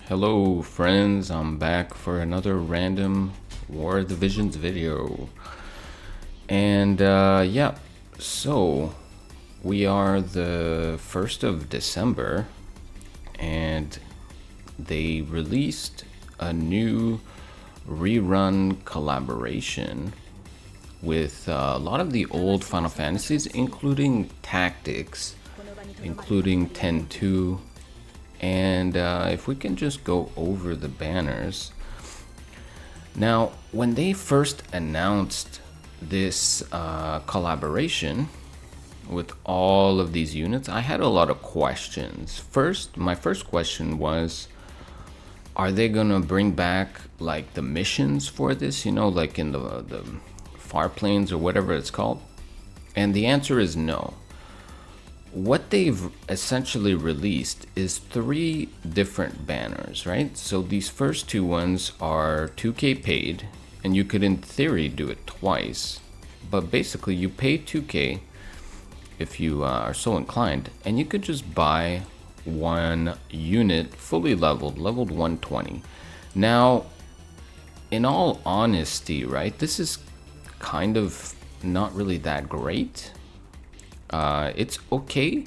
Hello friends, I'm back for another random War of the Visions video. And yeah, so we are the 1st of December and they released a new rerun collaboration with a lot of the old Final Fantasies, including Tactics, including 10-2. And if we can just go over the banners. Now, when they first announced this collaboration with all of these units, I had a lot of questions. My first question was, are they gonna bring back like the missions for this, like in the Far Plains or whatever it's called? And the answer is no. What they've essentially released is 3 different banners, right? So these first 2 ones are 2K paid, and you could in theory do it twice, but basically you pay 2K if you are so inclined, and you could just buy one unit fully leveled 120. Now, in all honesty, right, this is kind of not really that great. It's okay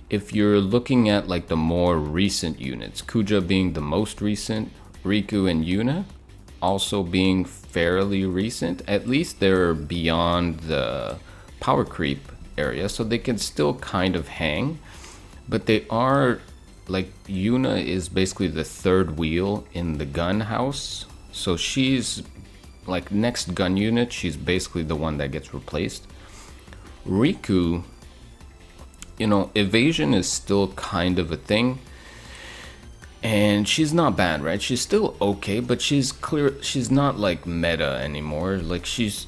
if you're looking at like the more recent units, Kuja being the most recent, Riku and Yuna also being fairly recent. At least they're beyond the power creep area, so they can still kind of hang, but they are like, Yuna is basically the 3rd wheel in the gun house, so she's like next gun unit, she's basically the one that gets replaced. Riku, evasion is still kind of a thing, and she's not bad, right? She's still okay, but she's not like meta anymore. Like she's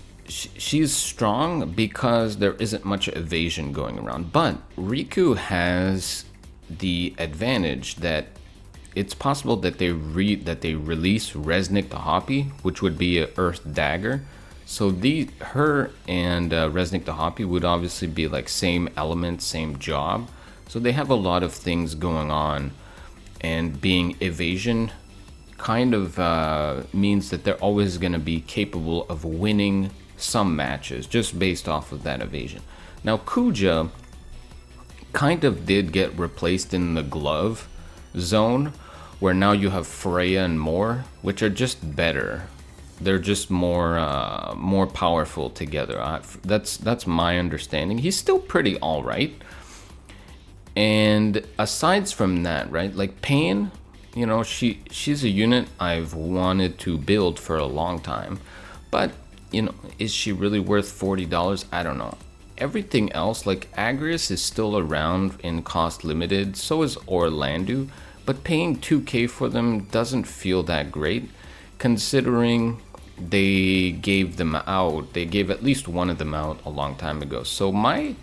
strong because there isn't much evasion going around. But Riku has the advantage that it's possible that they release Resnick the Hoppy, which would be a Earth Dagger. So her and Resnick the Hoppy would obviously be like same element, same job. So they have a lot of things going on, and being evasion kind of means that they're always going to be capable of winning some matches just based off of that evasion. Now Kuja kind of did get replaced in the glove zone, where now you have Freya and Moore, which are just better. They're just more powerful together. That's my understanding. He's still pretty all right. And aside from that, right, like Pain, she's a unit I've wanted to build for a long time, but is she really worth $40? I don't know. Everything else, like Agrius is still around in cost limited, so is Orlandu, but paying 2K for them doesn't feel that great, considering they gave them out. They gave at least one of them out a long time ago. So my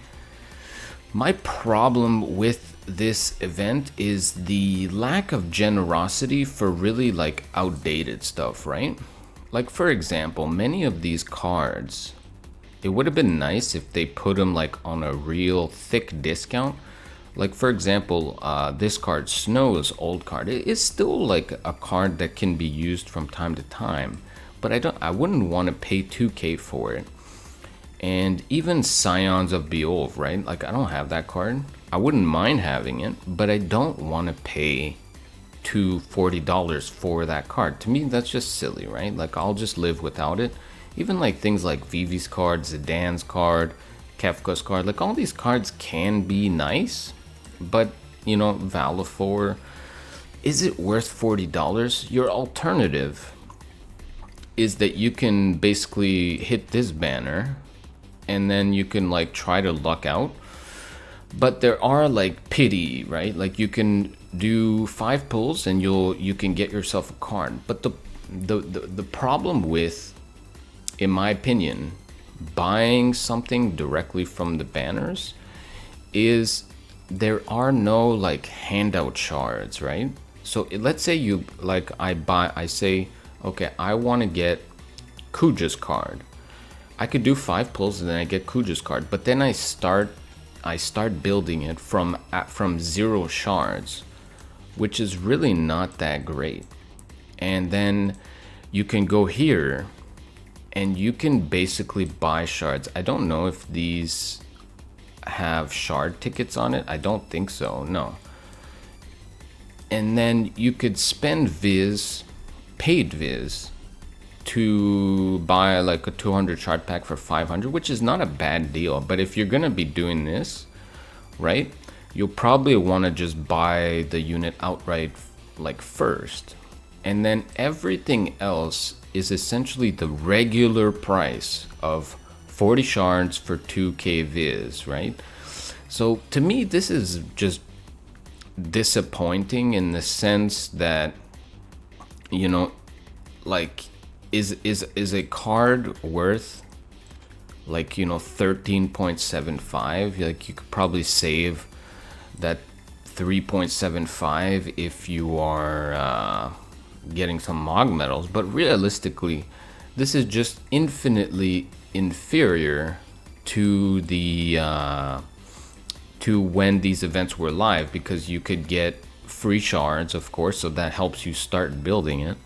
problem with this event is the lack of generosity for really like outdated stuff, right? Like for example, many of these cards, it would have been nice if they put them like on a real thick discount. Like for example, this card, Snow's old card, it is still like a card that can be used from time to time, but I wouldn't want to pay 2K for it. And even Scions of Beowulf, right? Like I don't have that card. I wouldn't mind having it, but I don't want to pay $40 for that card. To me, that's just silly, right? Like I'll just live without it. Even like things like Vivi's card, Zidane's card, Kefka's card, like all these cards can be nice, but Valifor, is it worth $40? Your alternative is that you can basically hit this banner and then you can like try to luck out. But there are like pity, right? Like you can do 5 pulls and you can get yourself a card. But the problem with, in my opinion, buying something directly from the banners is there are no like handout shards, right? So let's say I say, okay, I want to get Kuja's card. I could do 5 pulls and then I get Kuja's card, but then I start building it from 0 shards. which is really not that great. And then you can go here and you can basically buy shards. I don't know if these have shard tickets on it. I don't think so, no. And then you could spend Viz, paid Viz, to buy like a 200 shard pack for 500, which is not a bad deal. But if you're gonna be doing this, right, you'll probably want to just buy the unit outright like first, and then everything else is essentially the regular price of 40 shards for 2k Viz, right? So to me, this is just disappointing in the sense that, you know, like, is a card worth like, you know, 13.75? Like, you could probably save that 3.75 if you are getting some Mog medals, but realistically this is just infinitely inferior to the to when these events were live, because you could get free shards, of course, so that helps you start building it.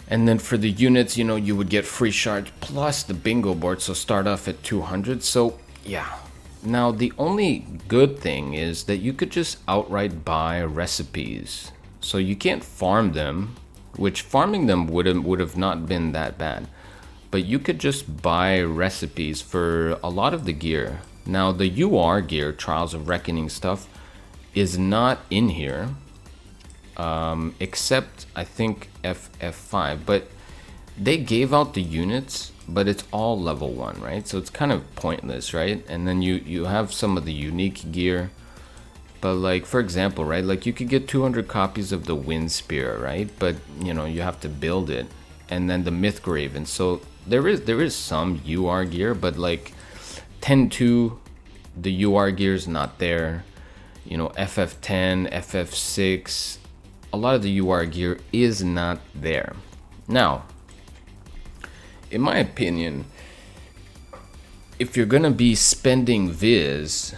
And then for the units, you know, you would get free shards plus the bingo board, so start off at 200. So yeah. Now the only good thing is that you could just outright buy recipes. So you can't farm them, which farming them would have not been that bad. But you could just buy recipes for a lot of the gear. Now the UR gear, Trials of Reckoning stuff, is not in here. Except I think F5, but they gave out the units, but it's all level 1, right? So it's kind of pointless, right? And then you have some of the unique gear, but like, for example, right, like you could get 200 copies of the Wind Spear, right? But you know, you have to build it. And then the Myth Graven. So there is some UR gear, but like 10-2, the UR gear is not there. You know, FF10, FF6, a lot of the UR gear is not there. Now, in my opinion, if you're gonna be spending Viz,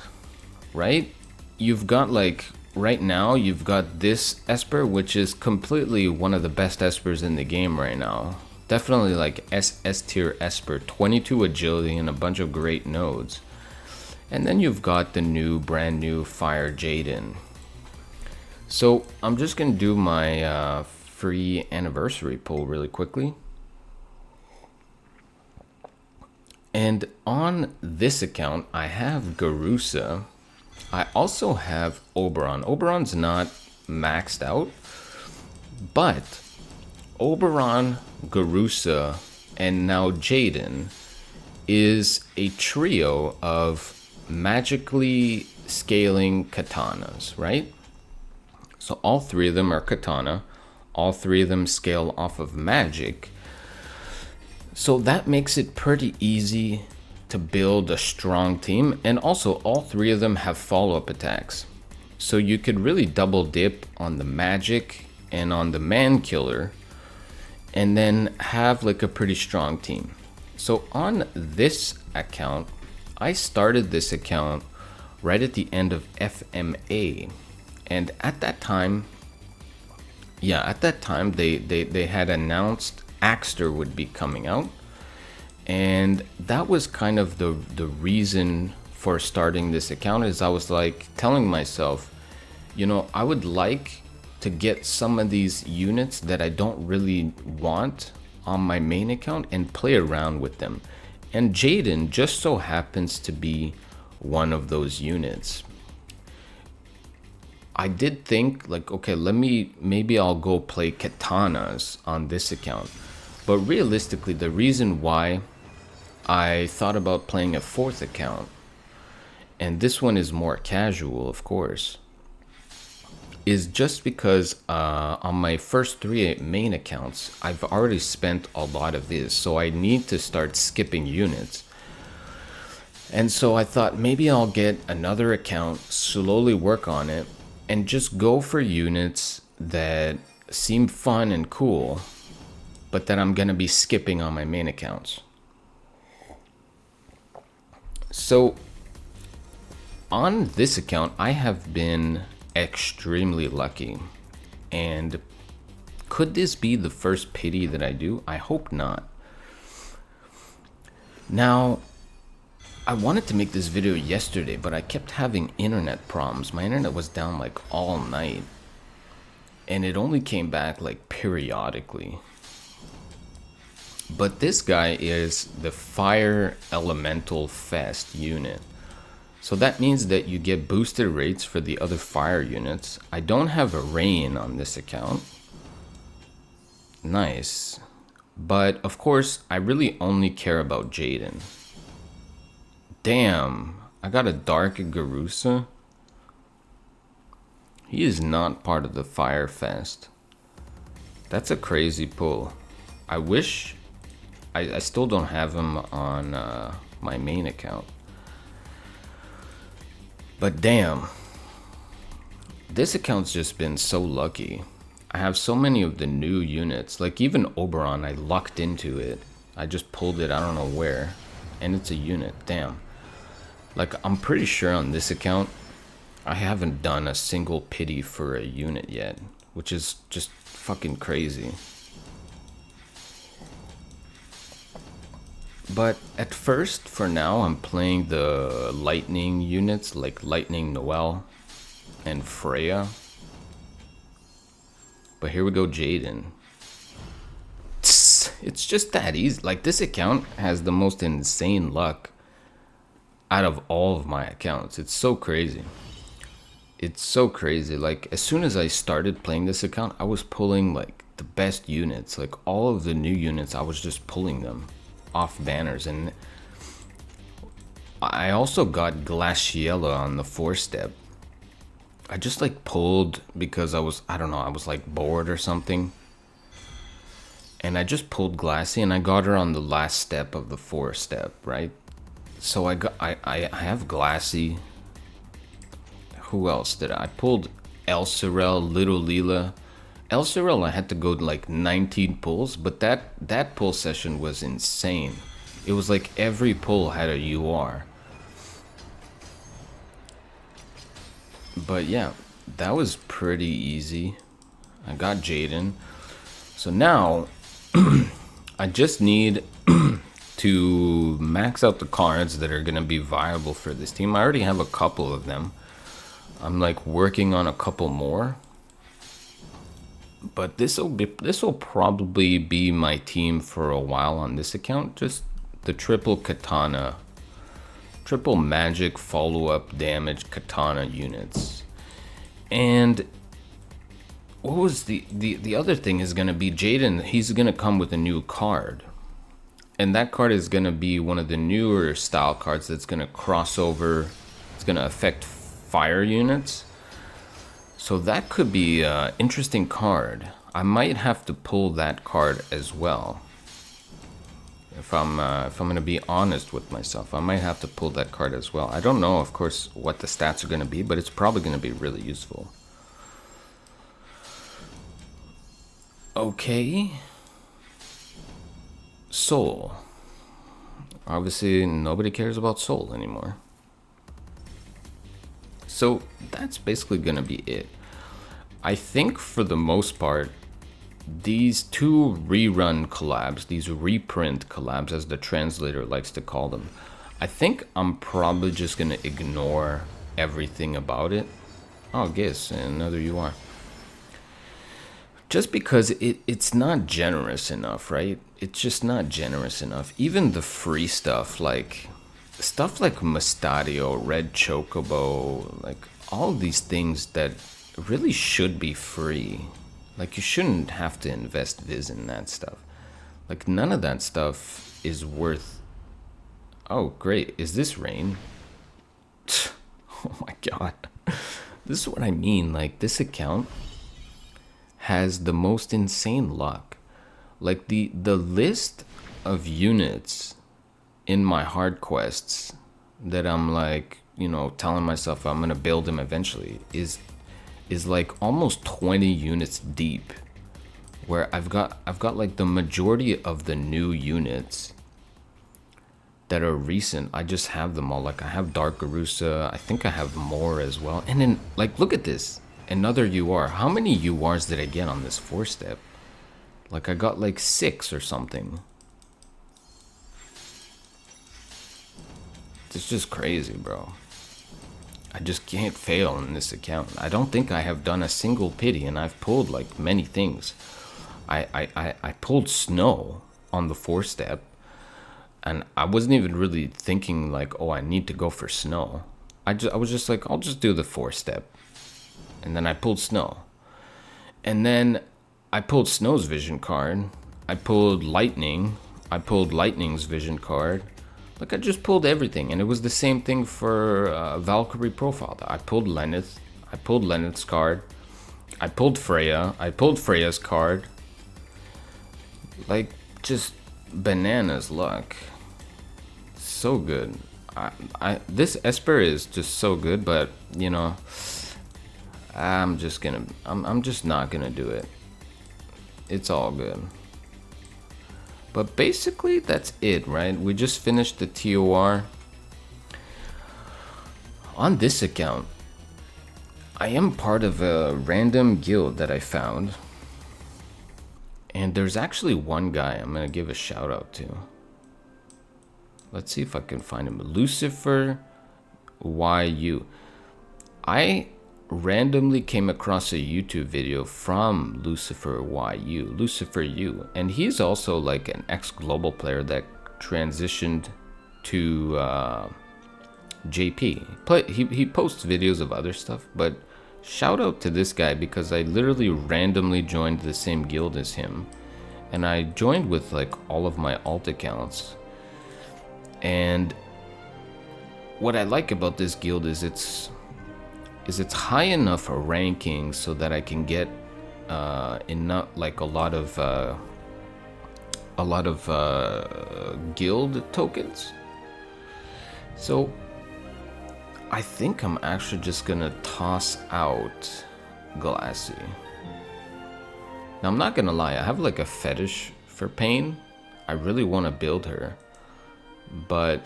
right, you've got like, right now you've got this Esper, which is completely one of the best Espers in the game right now. Definitely like S tier Esper, 22 agility and a bunch of great nodes. And then you've got the brand new Fire Jayden. So I'm just gonna do my free anniversary poll really quickly. And on this account, I have Garusa. I also have Oberon. Oberon's not maxed out, but Oberon, Garusa, and now Jayden is a trio of magically scaling katanas, right? So all three of them are katana. All three of them scale off of magic. So that makes it pretty easy to build a strong team. And also all three of them have follow-up attacks. So you could really double dip on the magic and on the man killer, and then have like a pretty strong team. So on this account, I started this account right at the end of FMA. And at that time, they had announced Axter would be coming out. And that was kind of the reason for starting this account, is I was like telling myself, you know, I would like to get some of these units that I don't really want on my main account and play around with them. And Jayden just so happens to be one of those units. I did think like, okay, maybe I'll go play katanas on this account. But realistically, the reason why I thought about playing a fourth account, and this one is more casual, of course, is just because on my first 3 main accounts, I've already spent a lot of this, so I need to start skipping units. And so I thought maybe I'll get another account, slowly work on it, and just go for units that seem fun and cool, but that I'm gonna be skipping on my main accounts. So on this account, I have been extremely lucky. And could this be the first pity that I do? I hope not. Now, I wanted to make this video yesterday, but I kept having internet problems. My internet was down like all night, and it only came back like periodically. But this guy is the Fire Elemental Fest unit. So that means that you get boosted rates for the other fire units. I don't have a rain on this account. Nice. But of course, I really only care about Jayden. Damn, I got a Dark Garusa. He is not part of the Fire Fest. That's a crazy pull. I wish... I still don't have him on my main account. But damn, this account's just been so lucky. I have so many of the new units. Like even Oberon, I lucked into it. I just pulled it, I don't know where. And it's a unit, damn. Like I'm pretty sure on this account, I haven't done a single pity for a unit yet. Which is just fucking crazy. But at first, for now, I'm playing the lightning units like Lightning Noelle and Freya. But here we go, Jayden. It's just that easy. Like this account has the most insane luck out of all of my accounts. It's so crazy. It's so crazy. Like as soon as I started playing this account, I was pulling like the best units. Like all of the new units, I was just pulling them off banners. And I also got Glaciella on the 4-step. I just like pulled because I don't know, I was like bored or something. And I just pulled Glassy and I got her on the last step of the 4-step, right? So I have Glassy. Who else did I pulled? Elsorel, Little Leela. Elsorel, I had to go like 19 pulls, but that pull session was insane. It was like every pull had a UR. But yeah, that was pretty easy. I got Jayden. So now, I just need to max out the cards that are going to be viable for this team. I already have a couple of them. I'm like working on a couple more. But this will probably be my team for a while on this account. Just the triple Katana, triple magic follow-up damage Katana units. And what was the other thing is gonna be Jayden. He's gonna come with a new card, and that card is gonna be one of the newer style cards that's gonna cross over. It's gonna affect fire units. So that could be an interesting card. I might have to pull that card as well. If I'm gonna be honest with myself, I might have to pull that card as well. I don't know, of course, what the stats are gonna be, but it's probably gonna be really useful. Okay. Soul. Obviously, nobody cares about Soul anymore. So that's basically gonna be it. I think for the most part, these two rerun collabs, these reprint collabs as the translator likes to call them, I think I'm probably just gonna ignore everything about it. Oh, guess another UR. Just because it's not generous enough, right? It's just not generous enough. Even the free stuff like Mustadio, Red Chocobo, like all these things that really should be free. Like you shouldn't have to invest Viz in that stuff. Like none of that stuff is worth... Oh, great. Is this rain? Oh my god. This is what I mean. Like this account has the most insane luck. Like the list of units in my hard quests that I'm like, you know, telling myself I'm gonna build them eventually is like almost 20 units deep, where I've got like the majority of the new units that are recent. I just have them all. Like I have Dark Garusa. I think I have more as well. And then like look at this. Another UR. How many URs did I get on this 4-step? Like I got like 6 or something. It's just crazy, bro. I just can't fail in this account. I don't think I have done a single pity, and I've pulled like many things. I pulled snow on the 4-step, and I wasn't even really thinking like, oh, I need to go for snow. I was just like, I'll just do the 4-step, and then I pulled snow, and then I pulled snow's vision card. I pulled lightning. I pulled lightning's vision card. Like I just pulled everything, and it was the same thing for Valkyrie profile. I pulled Lenneth. I pulled Lenneth's card. I pulled Freya. I pulled Freya's card. Like just bananas luck. So good. This Esper is just so good, but you know, I'm just not gonna do it. It's all good. But basically, that's it, right? We just finished the TOR. On this account, I am part of a random guild that I found. And there's actually one guy I'm going to give a shout out to. Let's see if I can find him. Lucifer YU. I randomly came across a YouTube video from Lucifer U, and he's also like an ex-global player that transitioned to JP. He posts videos of other stuff, but shout out to this guy because I literally randomly joined the same guild as him, and I joined with like all of my alt accounts. And what I like about this guild is it's high enough a ranking so that I can get enough, like a lot of guild tokens. So I think I'm actually just gonna toss out Glassy. Now I'm not gonna lie, I have like a fetish for Pain. I really want to build her, but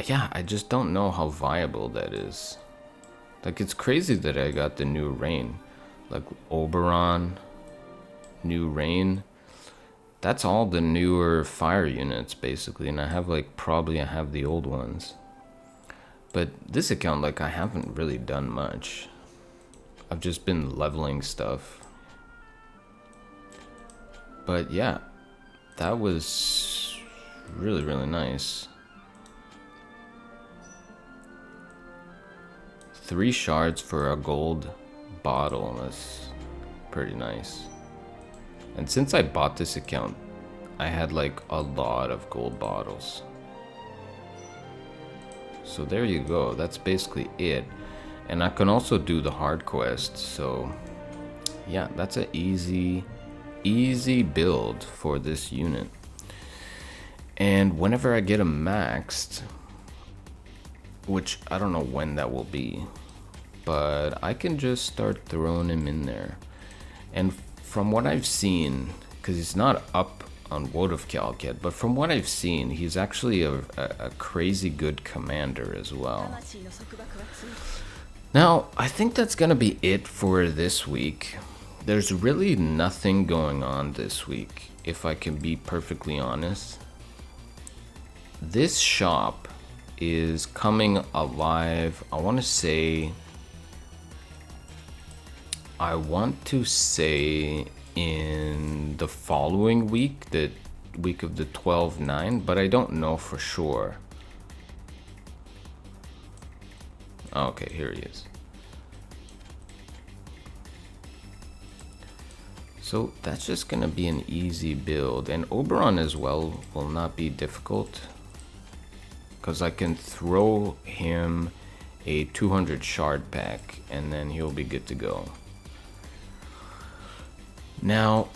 yeah, I just don't know how viable that is. Like, it's crazy that I got the new Rain. Like, Oberon, new Rain. That's all the newer fire units, basically. And I have, like, probably I have the old ones. But this account, like, I haven't really done much. I've just been leveling stuff. But, yeah. That was really, really nice. 3 shards for a gold bottle. That's pretty nice. And since I bought this account, I had like a lot of gold bottles. So there you go. That's basically it. And I can also do the hard quests. So yeah, that's an easy build for this unit. And whenever I get them maxed, which I don't know when that will be, but I can just start throwing him in there. And from what I've seen, because he's not up on WOTV yet, but from what I've seen, he's actually a crazy good commander as well. Now, I think that's gonna be it for this week. There's really nothing going on this week, if I can be perfectly honest. This shop is coming alive, I want to say in the following week, the week of the 12/9, but I don't know for sure. Okay, here he is. So that's just gonna be an easy build, and Oberon as well will not be difficult, because I can throw him a 200 shard pack and then he'll be good to go. Now,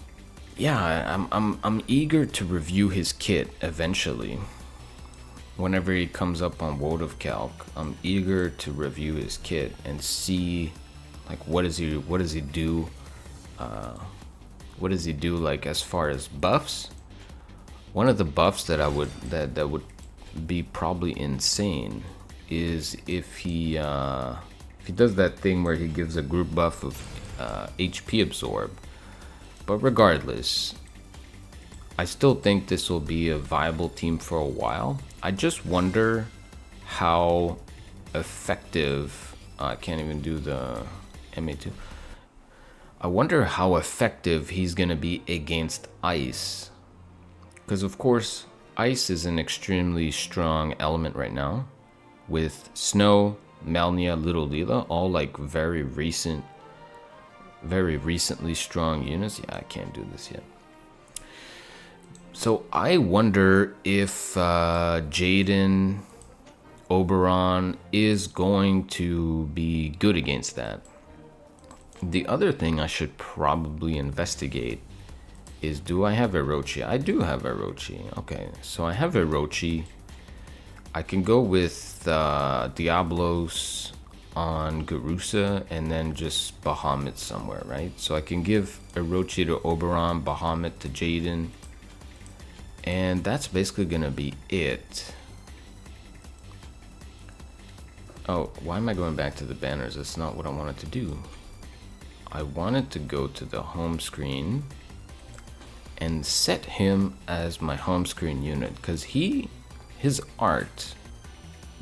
yeah, I'm eager to review his kit eventually. Whenever he comes up on WOTV, I'm eager to review his kit and see like what does he do? What does he do like as far as buffs? One of the buffs that be probably insane is if he does that thing where he gives a group buff of HP absorb. But regardless, I still think this will be a viable team for a while. I just wonder how effective, I can't even do the MA2. I wonder how effective he's going to be against ice. Because of course, ice is an extremely strong element right now. With Snow, Melnia, Little Leela, all like very recently strong units. Yeah, I can't do this yet. So I wonder if Jayden, Oberon is going to be good against that. The other thing I should probably investigate is, do I have Orochi? I do have Orochi. Okay, so I have Orochi. I can go with Diablos on Garusa and then just Bahamut somewhere, right? So I can give Orochi to Oberon, Bahamut to Jayden. And that's basically gonna be it. Oh, why am I going back to the banners? That's not what I wanted to do. I wanted to go to the home screen and set him as my home screen unit, because his art,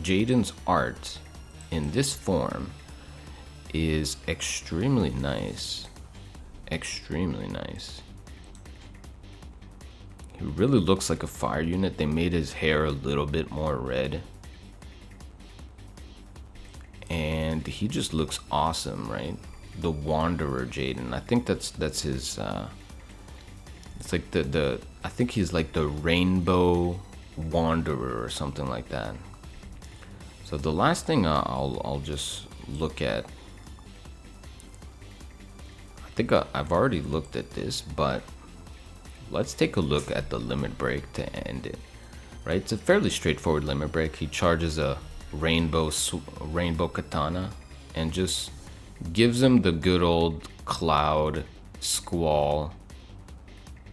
Jayden's art in this form is extremely nice. Extremely nice. He really looks like a fire unit. They made his hair a little bit more red. And he just looks awesome, right? The Wanderer Jayden. I think that's his it's like the I think he's like the Rainbow Wanderer or something like that. So the last thing I'll just look at, I think I've already looked at this, but let's take a look at the limit break to end it. Right, it's a fairly straightforward limit break. He charges a rainbow katana and just gives him the good old cloud squall,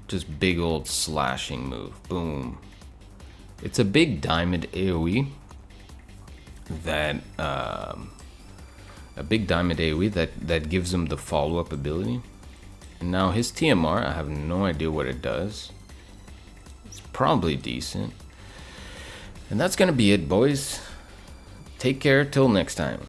just big old slashing move. Boom. It's a big diamond AoE that that gives him the follow-up ability. And now his TMR, I have no idea what it does. It's probably decent. And that's gonna be it, boys. Take care till next time.